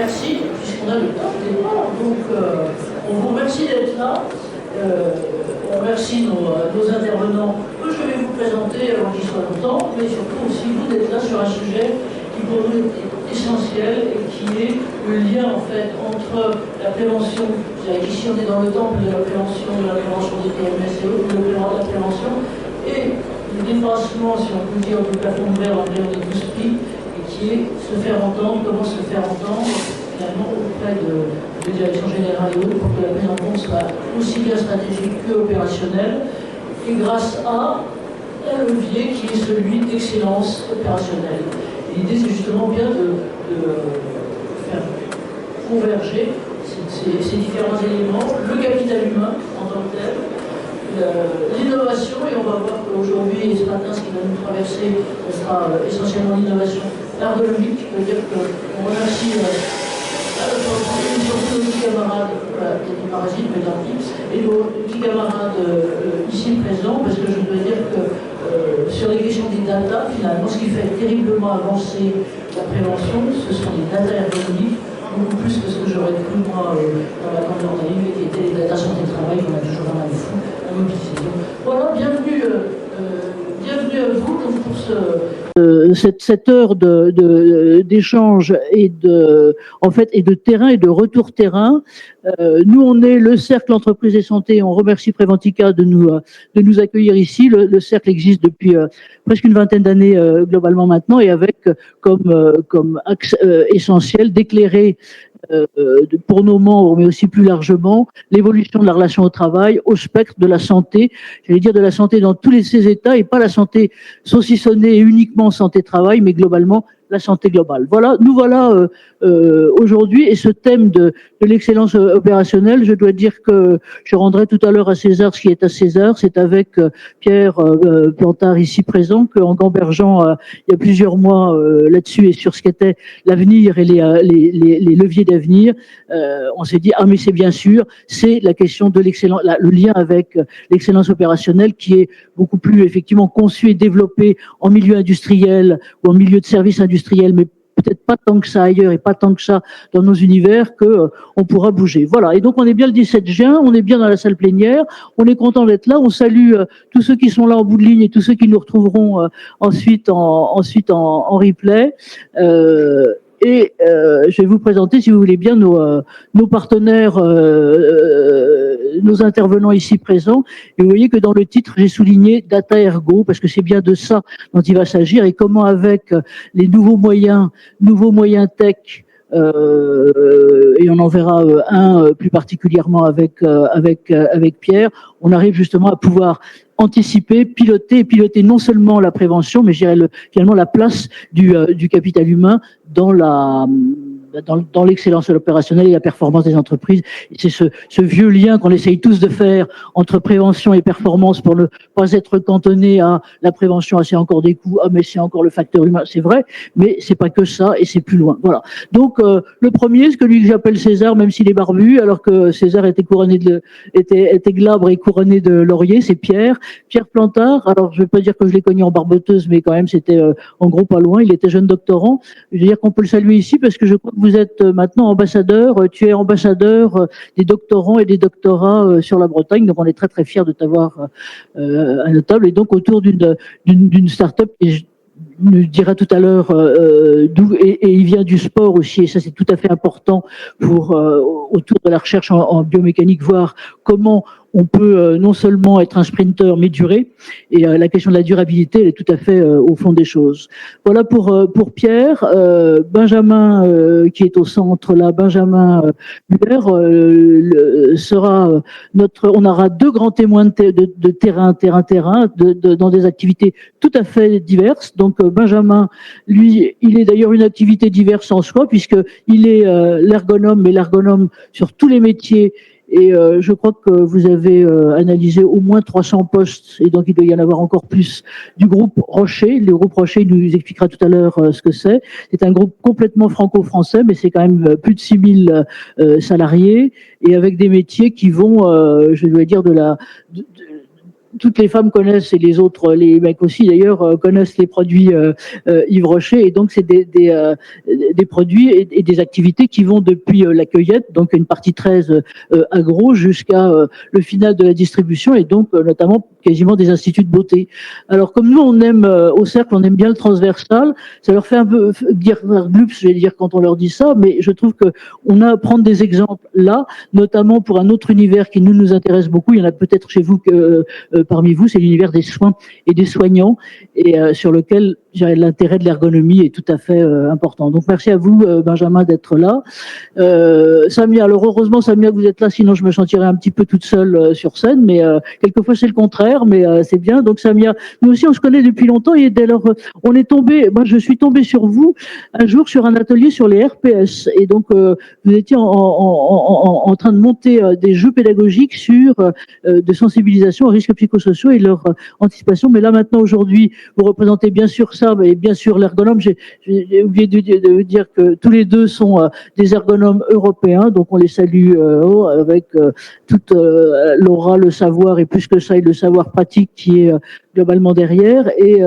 merci, puisqu'on a le temps de débat. Donc, on vous remercie d'être là. On remercie nos intervenants que je vais vous présenter avant qu'ils soient longtemps, mais surtout aussi vous d'être là sur un sujet qui pour nous est essentiel et qui est le lien en fait entre la prévention, ici on est dans le temple de la prévention des TMS et autres, de la prévention, et le dépassement, si on peut dire, du plafond de verre en dehors de tout prix, et qui est se faire entendre, comment se faire entendre finalement auprès de direction générale et autres pour que la prise en compte soit aussi bien stratégique que opérationnelle, et grâce à un levier qui est celui d'excellence opérationnelle. L'idée, c'est justement bien de faire converger ces différents éléments, le capital humain en tant que tel, l'innovation, et on va voir qu'aujourd'hui et ce matin, ce qui va nous traverser, ce sera essentiellement l'innovation ergonomique, c'est-à-dire qu'on remercie surtout nos petits camarades, voilà, il y a des parasites, mais tant pis, et nos petits camarades ici présents, parce que je dois dire que sur les questions des data, finalement, ce qui fait terriblement avancer la prévention, ce sont les data ergonomiques, beaucoup plus que ce que j'aurais cru moi dans la grande journée, qui étaient les data santé de travail qu'on a toujours un mal fou à mobiliser. Donc, voilà, bienvenue à vous donc, pour cette heure d'échange et de terrain et de retour terrain. Nous, on est le Cercle Entreprise et Santé. On remercie Préventica de nous accueillir ici. Le Cercle existe depuis presque une vingtaine d'années globalement maintenant, et avec comme axe essentiel d'éclairer pour nos membres, mais aussi plus largement, l'évolution de la relation au travail, au spectre de la santé, j'allais dire de la santé dans tous ses états, et pas la santé saucissonnée et uniquement santé-travail, mais globalement la santé globale. Voilà, nous voilà aujourd'hui, et ce thème de l'excellence opérationnelle, je dois dire que je rendrai tout à l'heure à César ce qui est à César. C'est avec Pierre Plantard ici présent qu'en gambergeant il y a plusieurs mois là-dessus et sur ce qu'était l'avenir et les leviers d'avenir, on s'est dit, ah mais c'est bien sûr, c'est la question de l'excellence, le lien avec l'excellence opérationnelle qui est beaucoup plus effectivement conçu et développé en milieu industriel ou en milieu de service industriel, mais peut-être pas tant que ça ailleurs et pas tant que ça dans nos univers que on pourra bouger. Voilà. Et donc on est bien le 17 juin, on est bien dans la salle plénière, on est content d'être là, on salue tous ceux qui sont là en bout de ligne et tous ceux qui nous retrouveront ensuite en replay. Je vais vous présenter, si vous voulez bien, nos partenaires, nos intervenants ici présents. Et vous voyez que dans le titre, j'ai souligné Data Ergo, parce que c'est bien de ça dont il va s'agir, et comment avec les nouveaux moyens tech, et on en verra un plus particulièrement avec Pierre, on arrive justement à pouvoir anticiper, piloter non seulement la prévention, mais je dirais finalement la place du capital humain dans l'excellence opérationnelle et la performance des entreprises. C'est ce vieux lien qu'on essaye tous de faire entre prévention et performance pour ne pas être cantonné à la prévention, c'est encore des coûts, mais c'est encore le facteur humain, c'est vrai, mais c'est pas que ça et c'est plus loin. Voilà. Donc le premier, ce que j'appelle César, même s'il est barbu, alors que César était glabre et couronné de laurier, c'est Pierre Plantard. Alors je vais pas dire que je l'ai connu en barboteuse, mais quand même c'était en gros pas loin. Il était jeune doctorant. Je veux dire qu'on peut le saluer ici parce que je crois que vous êtes maintenant ambassadeur, tu es ambassadeur des doctorants et des doctorats sur la Bretagne, donc on est très très fiers de t'avoir à notre table, et donc autour d'une start-up qui nous dira tout à l'heure d'où, et il vient du sport aussi, et ça c'est tout à fait important pour autour de la recherche en biomécanique, voir comment on peut non seulement être un sprinter mais durer, et la question de la durabilité elle est tout à fait au fond des choses. Voilà pour Pierre. Benjamin qui est au centre là, Benjamin Muller sera on aura deux grands témoins de terrain dans des activités tout à fait diverses. Donc Benjamin, lui, il est d'ailleurs une activité diverse en soi, puisqu'il est l'ergonome, mais l'ergonome sur tous les métiers. Et je crois que vous avez analysé au moins 300 postes, et donc il doit y en avoir encore plus, du groupe Rocher. Le groupe Rocher nous expliquera tout à l'heure ce que c'est. C'est un groupe complètement franco-français, mais c'est quand même plus de 6000 salariés, et avec des métiers qui vont, je dois dire, toutes les femmes connaissent, et les autres, les mecs aussi d'ailleurs, connaissent les produits Yves Rocher, et donc c'est des produits et des activités qui vont depuis la cueillette, donc une partie 13 agro, jusqu'à le final de la distribution, et donc notamment quasiment des instituts de beauté. Alors comme nous on aime au cercle, on aime bien le transversal, ça leur fait un peu dire glups, je vais dire, quand on leur dit ça, mais je trouve que on a à prendre des exemples là, notamment pour un autre univers qui nous intéresse beaucoup. Il y en a peut-être chez vous que parmi vous, c'est l'univers des soins et des soignants, et sur lequel l'intérêt de l'ergonomie est tout à fait important. Donc merci à vous, Benjamin, d'être là. Samia, alors heureusement Samia que vous êtes là, sinon je me sentirais un petit peu toute seule sur scène, mais quelquefois c'est le contraire, mais c'est bien. Donc Samia, nous aussi on se connaît depuis longtemps, et dès lors on est tombé, moi je suis tombée sur vous un jour sur un atelier sur les RPS, et donc vous étiez en train de monter des jeux pédagogiques sur de sensibilisation aux risques psychosociaux et leur anticipation. Mais là maintenant aujourd'hui vous représentez bien sûr ça, mais bien sûr l'ergonome. J'ai oublié de vous dire que tous les deux sont des ergonomes européens, donc on les salue avec toute l'aura, le savoir, et plus que ça, et le savoir pratique qui est globalement derrière. Et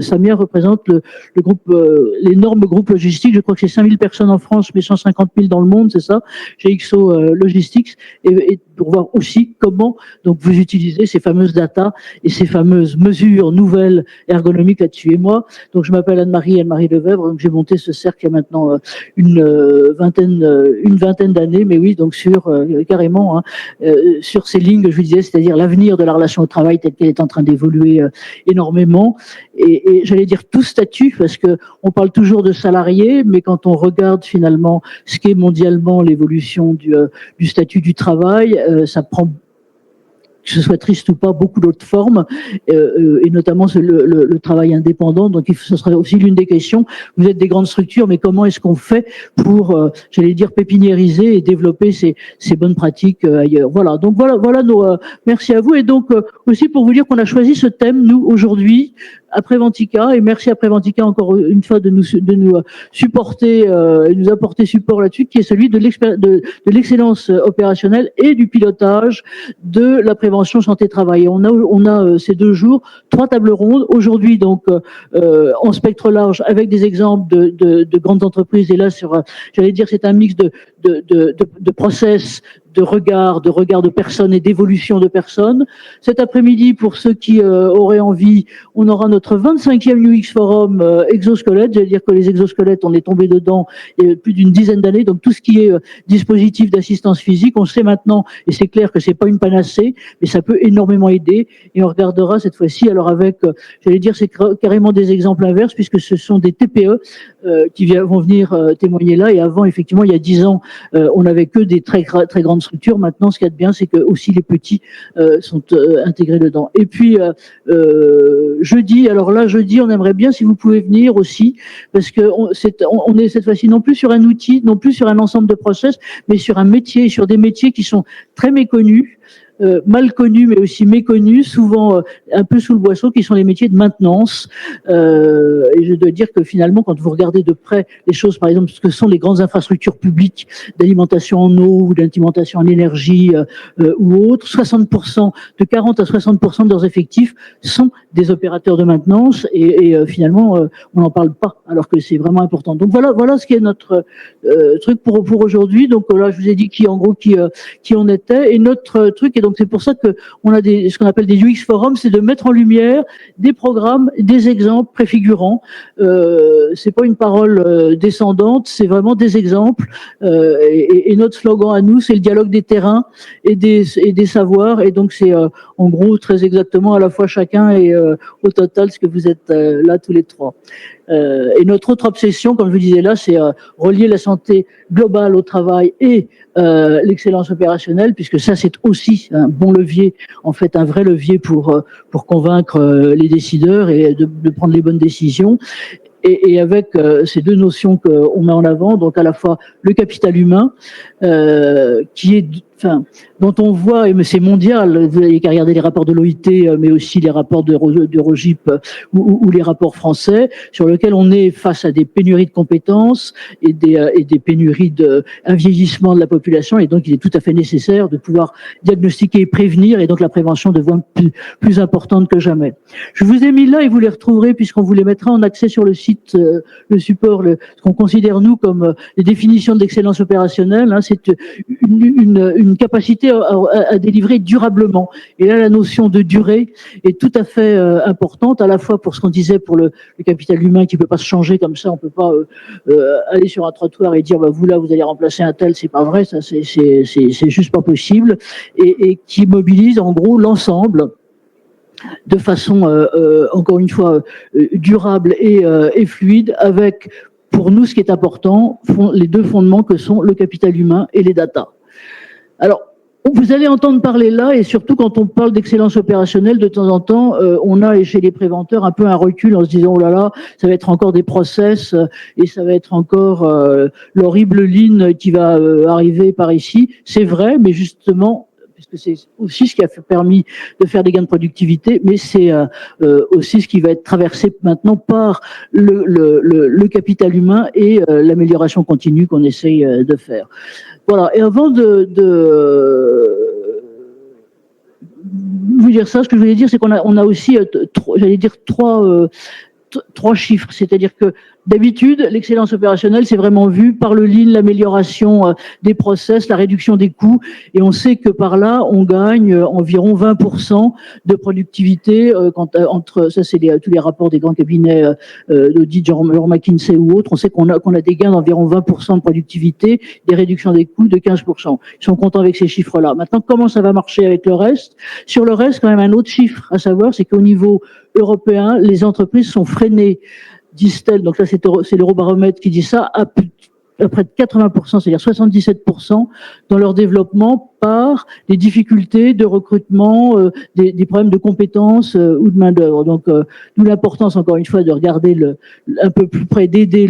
Samia représente le groupe, l'énorme groupe logistique. Je crois que c'est 5000 personnes en France, mais 150 000 dans le monde, c'est ça, GXO Logistics, et pour voir aussi comment donc vous utilisez ces fameuses data et ces fameuses mesures nouvelles ergonomiques là-dessus. Et moi, donc je m'appelle Anne-Marie Lefebvre, donc j'ai monté ce cercle il y a maintenant une vingtaine d'années, mais oui, donc sur carrément sur ces lignes que je vous disais, c'est-à-dire l'avenir de la relation au travail telle qu'elle est en train d'évoluer énormément, et j'allais dire tout statut, parce que on parle toujours de salariés, mais quand on regarde finalement ce qu'est mondialement l'évolution du statut du travail, ça prend, que ce soit triste ou pas, beaucoup d'autres formes, et notamment le travail indépendant. Donc ce serait aussi l'une des questions. Vous êtes des grandes structures, mais comment est-ce qu'on fait pour, j'allais dire, pépiniériser et développer ces bonnes pratiques ailleurs? Voilà, donc voilà merci à vous. Et donc aussi pour vous dire qu'on a choisi ce thème, nous, aujourd'hui, à Préventica, et merci à Préventica encore une fois de nous supporter et nous apporter support là-dessus, qui est celui de l'excellence opérationnelle et du pilotage de la prévention santé-travail. On a ces 2 jours 3 tables rondes. Aujourd'hui, donc, en spectre large, avec des exemples de grandes entreprises. Et là, j'allais dire, c'est un mix de process, de regard de personnes et d'évolution de personnes. Cet après-midi, pour ceux qui auraient envie, on aura notre 25e UX Forum exosquelette. J'allais dire que les exosquelettes, on est tombé dedans il y a plus d'une dizaine d'années. Donc tout ce qui est dispositif d'assistance physique, on sait maintenant, et c'est clair que c'est pas une panacée, mais ça peut énormément aider. Et on regardera cette fois-ci, alors avec, j'allais dire, c'est carrément des exemples inverses, puisque ce sont des TPE qui vont venir témoigner là. Et avant, effectivement, il y a 10 ans, on n'avait que des très grandes structures. Maintenant, ce qu'il y a de bien, c'est que aussi les petits sont intégrés dedans. Et puis jeudi, alors là, jeudi, on aimerait bien si vous pouvez venir aussi, parce que on est cette fois-ci non plus sur un outil, non plus sur un ensemble de process, mais sur un métier, sur des métiers qui sont très méconnus, mal connus mais aussi méconnus, souvent un peu sous le boisseau, qui sont les métiers de maintenance. Et je dois dire que finalement, quand vous regardez de près les choses, par exemple, ce que sont les grandes infrastructures publiques d'alimentation en eau ou d'alimentation en énergie ou autres, 60%, de 40 à 60% de leurs effectifs sont des opérateurs de maintenance, et finalement, on n'en parle pas, alors que c'est vraiment important. Donc voilà ce qui est notre truc pour aujourd'hui. Donc là, je vous ai dit qui on était, et notre truc, et donc c'est pour ça que on a ce qu'on appelle des UX forums, c'est de mettre en lumière des programmes, des exemples préfigurants. C'est pas une parole descendante, c'est vraiment des exemples. Et notre slogan à nous, c'est le dialogue des terrains et des savoirs. Et donc c'est en gros très exactement à la fois chacun et au total ce que vous êtes là tous les trois. Et notre autre obsession, comme je vous disais là, c'est relier la santé globale au travail et l'excellence opérationnelle, puisque ça c'est aussi un bon levier, en fait un vrai levier pour convaincre les décideurs et de prendre les bonnes décisions. Et avec ces 2 notions qu'on met en avant, donc à la fois le capital humain, qui est enfin, dont on voit, et c'est mondial, vous n'avez qu'à regarder les rapports de l'OIT, mais aussi les rapports de ROGIP ou les rapports français, sur lesquels on est face à des pénuries de compétences et des pénuries un vieillissement de la population, et donc il est tout à fait nécessaire de pouvoir diagnostiquer et prévenir, et donc la prévention devient plus importante que jamais. Je vous ai mis là, et vous les retrouverez, puisqu'on vous les mettra en accès sur le site, le support, ce qu'on considère nous comme les définitions d'excellence opérationnelle, hein, c'est une capacité à délivrer durablement. Et là, la notion de durée est tout à fait importante, à la fois pour ce qu'on disait pour le capital humain qui ne peut pas se changer comme ça, on ne peut pas aller sur un trottoir et dire bah, vous là, vous allez remplacer un tel, c'est pas vrai, ça c'est juste pas possible, et qui mobilise en gros l'ensemble de façon, encore une fois, durable et fluide, avec, pour nous, ce qui est important, les deux fondements que sont le capital humain et les data. Alors, vous allez entendre parler là, et surtout quand on parle d'excellence opérationnelle, de temps en temps, on a chez les préventeurs un peu un recul en se disant, oh là là, ça va être encore des process, et ça va être encore l'horrible ligne qui va arriver par ici. C'est vrai, mais justement, puisque c'est aussi ce qui a permis de faire des gains de productivité, mais c'est aussi ce qui va être traversé maintenant par le capital humain et l'amélioration continue qu'on essaye de faire. Voilà, et avant de vous dire ça, ce que je voulais dire, c'est qu'on a aussi, j'allais dire, trois chiffres, c'est-à-dire que d'habitude, l'excellence opérationnelle, c'est vraiment vu par le lean, l'amélioration des process, la réduction des coûts, et on sait que par là, on gagne environ 20% de productivité, entre, ça c'est tous les rapports des grands cabinets d'audit, genre McKinsey ou autres, on sait qu'on a des gains d'environ 20% de productivité, des réductions des coûts de 15%. Ils sont contents avec ces chiffres-là. Maintenant, comment ça va marcher avec le reste? Sur le reste, quand même, un autre chiffre à savoir, c'est qu'au niveau européen, les entreprises sont freinées, disent-elles, donc là c'est l'Eurobaromètre qui dit ça, à près de 80%, c'est-à-dire 77% dans leur développement par des difficultés de recrutement, des problèmes de compétences ou de main-d'œuvre. Donc, d'où l'importance, encore une fois, de regarder un peu plus près, d'aider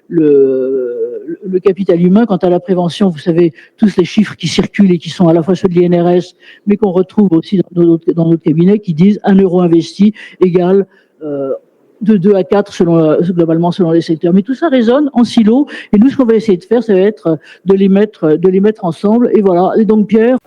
le capital humain. Quant à la prévention, vous savez, tous les chiffres qui circulent et qui sont à la fois ceux de l'INRS, mais qu'on retrouve aussi dans notre cabinet, qui disent 1 euro investi égale de 2 à 4 globalement selon les secteurs. Mais tout ça résonne en silo, et nous, ce qu'on va essayer de faire, ça va être de les mettre ensemble. Et voilà. Et donc, Pierre.